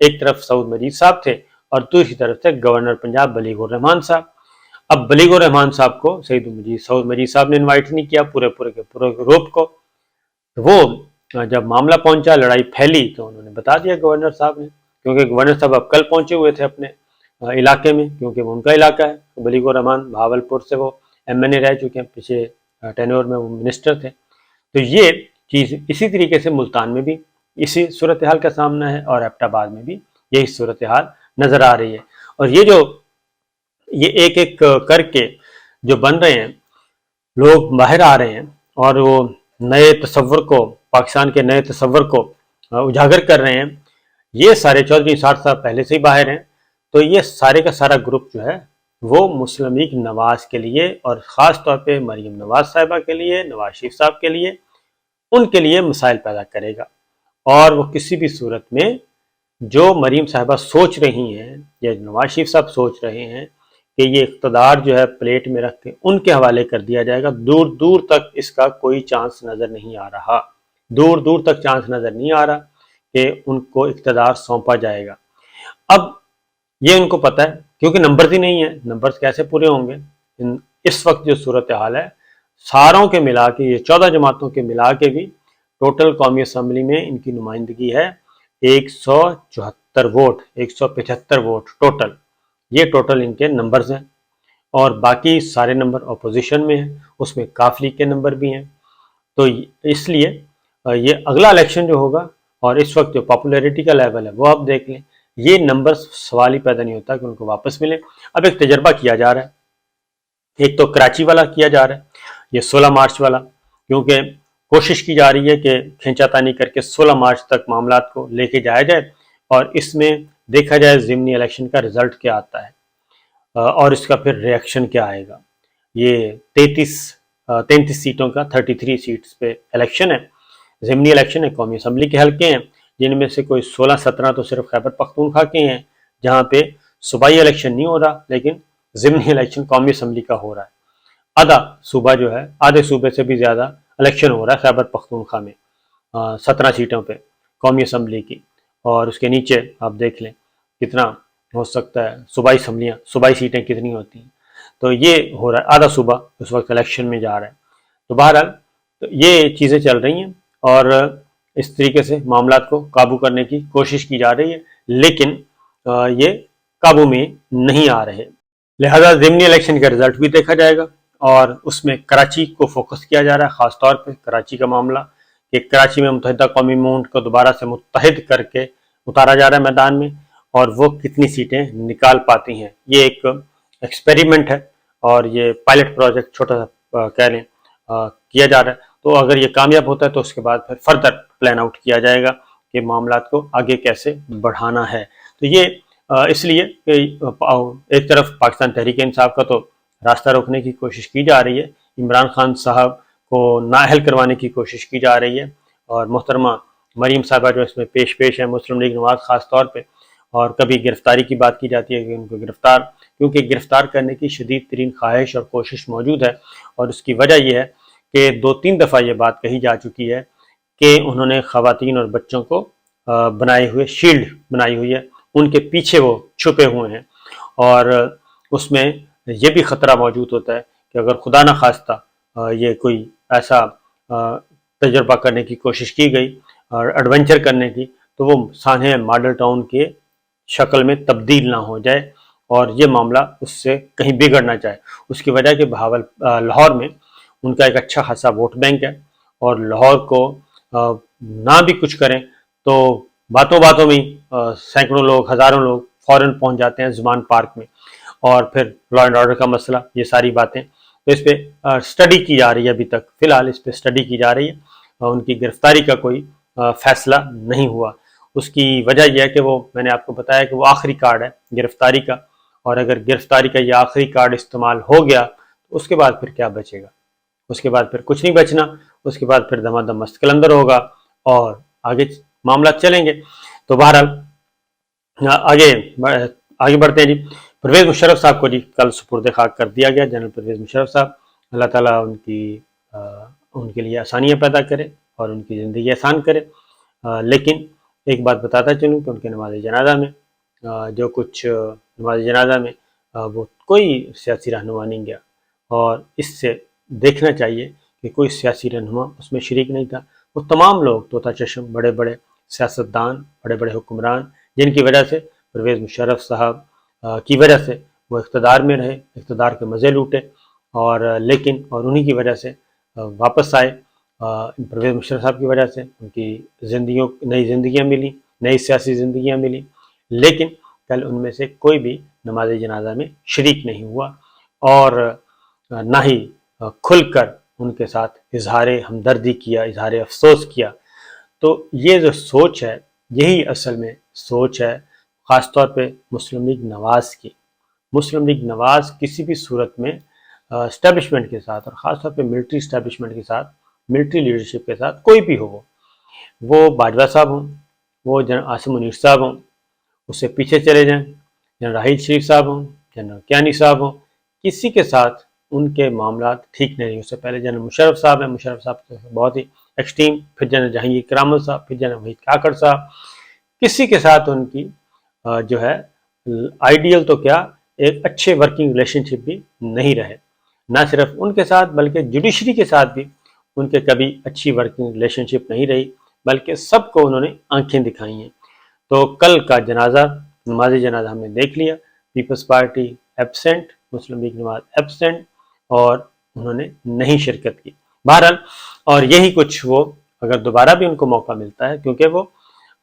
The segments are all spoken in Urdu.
ایک طرف سعود مجید صاحب تھے اور دوسری طرف سے گورنر پنجاب بلیغ الرحمان صاحب۔ اب بلیغ الرحمان صاحب کو سعود مجید صاحب نے انوائٹ نہیں کیا پورے کے پورے گروپ کو۔ وہ جب معاملہ پہنچا، لڑائی پھیلی، تو انہوں نے بتا دیا گورنر صاحب نے، کیونکہ گورنر صاحب اب کل پہنچے ہوئے تھے اپنے علاقے میں، کیونکہ وہ ان کا علاقہ ہے۔ بلیغ الرحمان بہاولپور سے وہ ایم این اے رہ چکے ہیں، پچھلے ٹینور میں وہ منسٹر تھے۔ تو یہ چیز اسی طریقے سے ملتان میں بھی اسی صورتحال کا سامنا ہے، اور ایبٹ آباد میں بھی یہی صورتحال نظر آ رہی ہے۔ اور یہ ایک ایک کر کے جو بن رہے ہیں لوگ باہر آ رہے ہیں، اور وہ نئے تصور کو، پاکستان کے نئے تصور کو اجاگر کر رہے ہیں۔ یہ سارے چودھری نثار صاحب پہلے سے ہی باہر ہیں، تو یہ سارے کا سارا گروپ جو ہے وہ مسلم لیگ نواز کے لیے، اور خاص طور پہ مریم نواز صاحبہ کے لیے، نواز شریف صاحب کے لیے، ان کے لیے مسائل پیدا کرے گا۔ اور وہ کسی بھی صورت میں جو مریم صاحبہ سوچ رہی ہیں یا نواز شریف صاحب سوچ رہے ہیں کہ یہ اقتدار جو ہے پلیٹ میں رکھ کے ان کے حوالے کر دیا جائے گا، دور دور تک اس کا کوئی چانس نظر نہیں آ رہا، دور دور تک چانس نظر نہیں آ رہا کہ ان کو اقتدار سونپا جائے گا۔ اب یہ ان کو پتہ ہے، کیونکہ نمبرز ہی نہیں ہیں، نمبرز کیسے پورے ہوں گے؟ اس وقت جو صورتحال ہے، ساروں کے ملا کے، یہ 14 جماعتوں کے ملا کے بھی ٹوٹل قومی اسمبلی میں ان کی نمائندگی ہے 174 ووٹ، 175 ووٹ ٹوٹل، یہ ٹوٹل ان کے نمبرز ہیں۔ اور باقی سارے نمبر اپوزیشن میں ہیں، اس میں کاف لیگ کے نمبر بھی ہیں۔ تو اس لیے یہ اگلا الیکشن جو ہوگا، اور اس وقت جو پاپولیرٹی کا لیول ہے وہ آپ دیکھ لیں، یہ نمبر سوال ہی پیدا نہیں ہوتا کہ ان کو واپس ملے۔ اب ایک تجربہ کیا جا رہا ہے، ایک تو کراچی والا کیا جا رہا ہے، یہ 16 مارچ والا، کیونکہ کوشش کی جا رہی ہے کہ کھینچا تانی کر کے 16 مارچ تک معاملات کو لے کے جایا جائے، اور اس میں دیکھا جائے ضمنی الیکشن کا رزلٹ کیا آتا ہے، اور اس کا پھر ریئیکشن کیا آئے گا۔ یہ 33 سیٹوں کا 33 سیٹس پہ الیکشن ہے، ضمنی الیکشن ہے، قومی اسمبلی کے حلقے ہیں، جن میں سے کوئی 16-17 تو صرف خیبر پختونخوا کے ہیں، جہاں پہ صوبائی الیکشن نہیں ہو رہا، لیکن ضمنی الیکشن قومی اسمبلی کا ہو رہا ہے۔ آدھا صوبہ جو ہے، آدھے صوبے سے بھی زیادہ الیکشن ہو رہا ہے خیبر پختونخوا میں 17 سیٹوں پہ قومی اسمبلی کی، اور اس کے نیچے آپ دیکھ لیں کتنا ہو سکتا ہے صوبائی اسمبلیاں، صوبائی سیٹیں کتنی ہوتی ہیں۔ تو یہ ہو رہا ہے، آدھا صوبہ اس وقت الیکشن میں جا رہا ہے۔ تو بہرحال یہ چیزیں چل رہی ہیں، اور اس طریقے سے معاملات کو قابو کرنے کی کوشش کی جا رہی ہے، لیکن یہ قابو میں نہیں آ رہے۔ لہذا ضمنی الیکشن کا رزلٹ بھی دیکھا جائے گا، اور اس میں کراچی کو فوکس کیا جا رہا ہے، خاص طور پہ کراچی کا معاملہ، کہ کراچی میں متحدہ قومی موومنٹ کو دوبارہ سے متحد کر کے اتارا جا رہا ہے میدان میں، اور وہ کتنی سیٹیں نکال پاتی ہیں۔ یہ ایک ایکسپیریمنٹ ہے، اور یہ پائلٹ پروجیکٹ چھوٹا سا کہہ لیں کیا جا رہا ہے۔ تو اگر یہ کامیاب ہوتا ہے تو اس کے بعد پھر فردر پلان آؤٹ کیا جائے گا کہ معاملات کو آگے کیسے بڑھانا ہے۔ تو یہ اس لیے کہ ایک طرف پاکستان تحریک انصاف کا تو راستہ روکنے کی کوشش کی جا رہی ہے، عمران خان صاحب کو نااہل کروانے کی کوشش کی جا رہی ہے، اور محترمہ مریم صاحبہ جو اس میں پیش ہے، مسلم لیگ نواز خاص طور پہ، اور کبھی گرفتاری کی بات کی جاتی ہے کہ ان کو کیونکہ گرفتار کرنے کی شدید ترین خواہش اور کوشش موجود ہے، اور اس کی وجہ یہ ہے کہ 2-3 دفعہ یہ بات کہی جا چکی ہے کہ انہوں نے خواتین اور بچوں کو بنائے ہوئے شیلڈ بنائی ہوئی ہے، ان کے پیچھے وہ چھپے ہوئے ہیں، اور اس میں یہ بھی خطرہ موجود ہوتا ہے کہ اگر خدا نہ خواستہ یہ کوئی ایسا تجربہ کرنے کی کوشش کی گئی اور ایڈونچر کرنے کی، تو وہ سانحہ ماڈل ٹاؤن کے شکل میں تبدیل نہ ہو جائے، اور یہ معاملہ اس سے کہیں بگڑ نہ جائے۔ اس کی وجہ کہ لاہور میں ان کا ایک اچھا خاصا ووٹ بینک ہے، اور لاہور کو نہ بھی کچھ کریں تو باتوں میں سینکڑوں لوگ، ہزاروں لوگ فوراً پہنچ جاتے ہیں زمان پارک میں، اور پھر لا اینڈ آرڈر کا مسئلہ، یہ ساری باتیں تو اس پہ اسٹڈی کی جا رہی ہے، ابھی تک فی الحال اس پہ اسٹڈی کی جا رہی ہے، ان کی گرفتاری کا کوئی فیصلہ نہیں ہوا۔ اس کی وجہ یہ ہے کہ وہ، میں نے آپ کو بتایا کہ وہ آخری کارڈ ہے گرفتاری کا، اور اگر گرفتاری کا یہ آخری کارڈ استعمال ہو گیا تو اس کے بعد پھر کیا بچے گا؟ اس کے بعد پھر کچھ نہیں بچنا، اس کے بعد پھر دمادم مست قلندر ہوگا، اور آگے معاملات چلیں گے۔ تو بہرحال آگے بڑھتے ہیں جی۔ پرویز مشرف صاحب کو جی کل سپرد خاک کر دیا گیا، جنرل پرویز مشرف صاحب، اللہ تعالیٰ ان کے لیے آسانیاں پیدا کرے اور ان کی زندگی آسان کرے، لیکن ایک بات بتاتا چلوں کہ ان کے نماز جنازہ میں جو کچھ نماز جنازہ میں وہ کوئی سیاسی رہنما نہیں گیا، اور اس سے دیکھنا چاہیے کہ کوئی سیاسی رہنما اس میں شریک نہیں تھا۔ وہ تمام لوگ طوطا چشم، بڑے بڑے سیاستدان، بڑے بڑے حکمران، جن کی وجہ سے پرویز مشرف صاحب کی وجہ سے وہ اقتدار میں رہے، اقتدار کے مزے لوٹے، اور انہی کی وجہ سے واپس آئے، پرویز مشرف صاحب کی وجہ سے ان کی نئی زندگیاں ملی، نئی سیاسی زندگیاں ملی، لیکن کل ان میں سے کوئی بھی نماز جنازہ میں شریک نہیں ہوا، اور نہ ہی کھل کر ان کے ساتھ اظہار ہمدردی کیا، اظہار افسوس کیا۔ تو یہ جو سوچ ہے، یہی اصل میں سوچ ہے خاص طور پہ مسلم لیگ نواز کی۔ مسلم لیگ نواز کسی بھی صورت میں اسٹیبلشمنٹ کے ساتھ، اور خاص طور پہ ملٹری اسٹیبلشمنٹ کے ساتھ، ملٹری لیڈرشپ کے ساتھ، کوئی بھی ہو، وہ باجوہ صاحب ہوں، وہ جنرل عاصم منیر صاحب ہوں، اس سے پیچھے چلے جائیں، جنرل راحیل شریف صاحب ہوں، جنرل کیانی صاحب ہوں، کسی کے ساتھ ان کے معاملات ٹھیک نہیں۔ اس سے پہلے جنرل مشرف صاحب ہیں، مشرف صاحب بہت ہی ایکسٹریم، پھر جنرل جہانگیر کرامت صاحب، پھر جنرل وحید کاکڑ صاحب، کسی کے ساتھ ان کی جو ہے آئیڈیل تو کیا، ایک اچھے ورکنگ ریلیشن شپ بھی نہیں رہے۔ نہ صرف ان کے ساتھ بلکہ جوڈیشری کے ساتھ بھی ان کے کبھی اچھی ورکنگ ریلیشن شپ نہیں رہی، بلکہ سب کو انہوں نے آنکھیں دکھائی ہیں۔ تو کل کا جنازہ، نماز جنازہ ہم نے دیکھ لیا، پیپلز پارٹی ایبسینٹ، مسلم لیگ نواز ایبسینٹ، اور انہوں نے نہیں شرکت کی۔ بہرحال، اور یہی کچھ وہ اگر دوبارہ بھی ان کو موقع ملتا ہے، کیونکہ وہ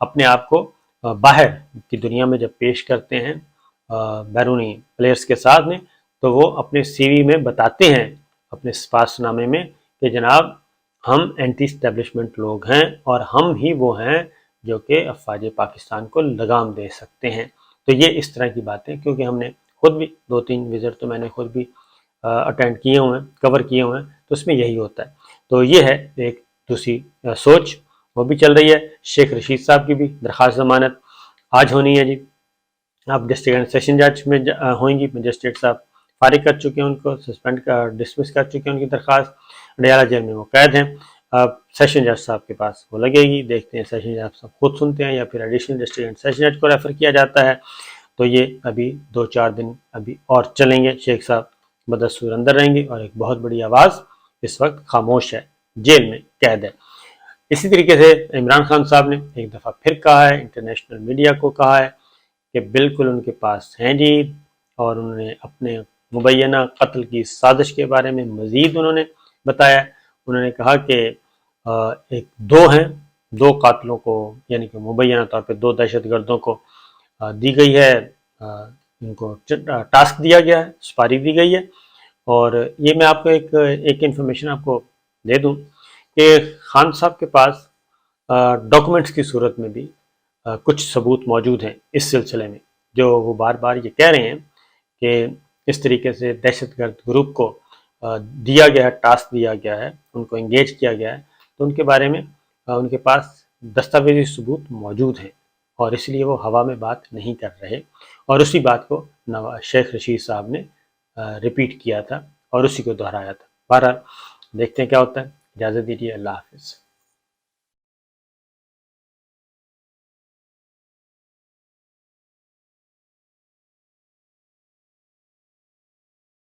اپنے آپ کو باہر کی دنیا میں جب پیش کرتے ہیں بیرونی پلیئرز کے ساتھ میں، تو وہ اپنے سی وی میں بتاتے ہیں، اپنے سپاس نامے میں، کہ جناب ہم اینٹی اسٹیبلشمنٹ لوگ ہیں، اور ہم ہی وہ ہیں جو کہ افواج پاکستان کو لگام دے سکتے ہیں۔ تو یہ اس طرح کی باتیں، کیونکہ ہم نے خود بھی 2-3 وزٹ تو میں نے خود بھی اٹینڈ کیے ہوئے ہیں، کور کیے ہوئے ہیں، تو اس میں یہی ہوتا ہے۔ تو یہ ہے ایک دوسری سوچ، وہ بھی چل رہی ہے۔ شیخ رشید صاحب کی بھی درخواست ضمانت آج ہونی ہے جی، اب ڈسٹرکٹ اینڈ سیشن جج میں ہوئیں گی، مجسٹریٹ صاحب فارغ کر چکے ہیں، ان کو سسپینڈ ڈسمس کر چکے ہیں ان کی درخواست، ڈیالہ جیل میں وہ قید ہیں۔ اب سیشن جج صاحب کے پاس وہ لگے گی، دیکھتے ہیں سیشن جج صاحب خود سنتے ہیں یا پھر ایڈیشنل ڈسٹرکٹ اینڈ سیشن جج کو ریفر کیا جاتا ہے۔ تو یہ ابھی 2-4 دن ابھی اور چلیں گے، شیخ صاحب بدستور اندر رہیں گے، اور ایک بہت بڑی آواز اس وقت خاموش ہے، جیل میں قید ہے۔ اسی طریقے سے عمران خان صاحب نے ایک دفعہ پھر کہا ہے، انٹرنیشنل میڈیا کو کہا ہے کہ بالکل ان کے پاس ہیں جی، اور انہوں نے اپنے مبینہ قتل کی سازش کے بارے میں مزید انہوں نے بتایا۔ انہوں نے کہا کہ ایک دو قاتلوں کو، یعنی کہ مبینہ طور پہ 2 دہشت گردوں کو دی گئی ہے، ان کو ٹاسک دیا گیا ہے، سپاری دی گئی ہے۔ اور یہ میں آپ کو ایک انفارمیشن آپ کو دے دوں کہ خان صاحب کے پاس ڈاکومنٹس کی صورت میں بھی کچھ ثبوت موجود ہیں اس سلسلے میں، جو وہ بار بار یہ کہہ رہے ہیں کہ اس طریقے سے دہشت گرد گروپ کو دیا گیا ہے، ٹاسک دیا گیا ہے، ان کو انگیج کیا گیا ہے، تو ان کے بارے میں ان کے پاس دستاویزی ثبوت موجود ہیں، اور اس لیے وہ ہوا میں بات نہیں کر رہے، اور اسی بات کو شیخ رشید صاحب نے ریپیٹ کیا تھا اور اسی کو دہرایا تھا۔ بہرحال دیکھتے ہیں کیا ہوتا ہے۔ اجازت دیجیے، اللہ حافظ۔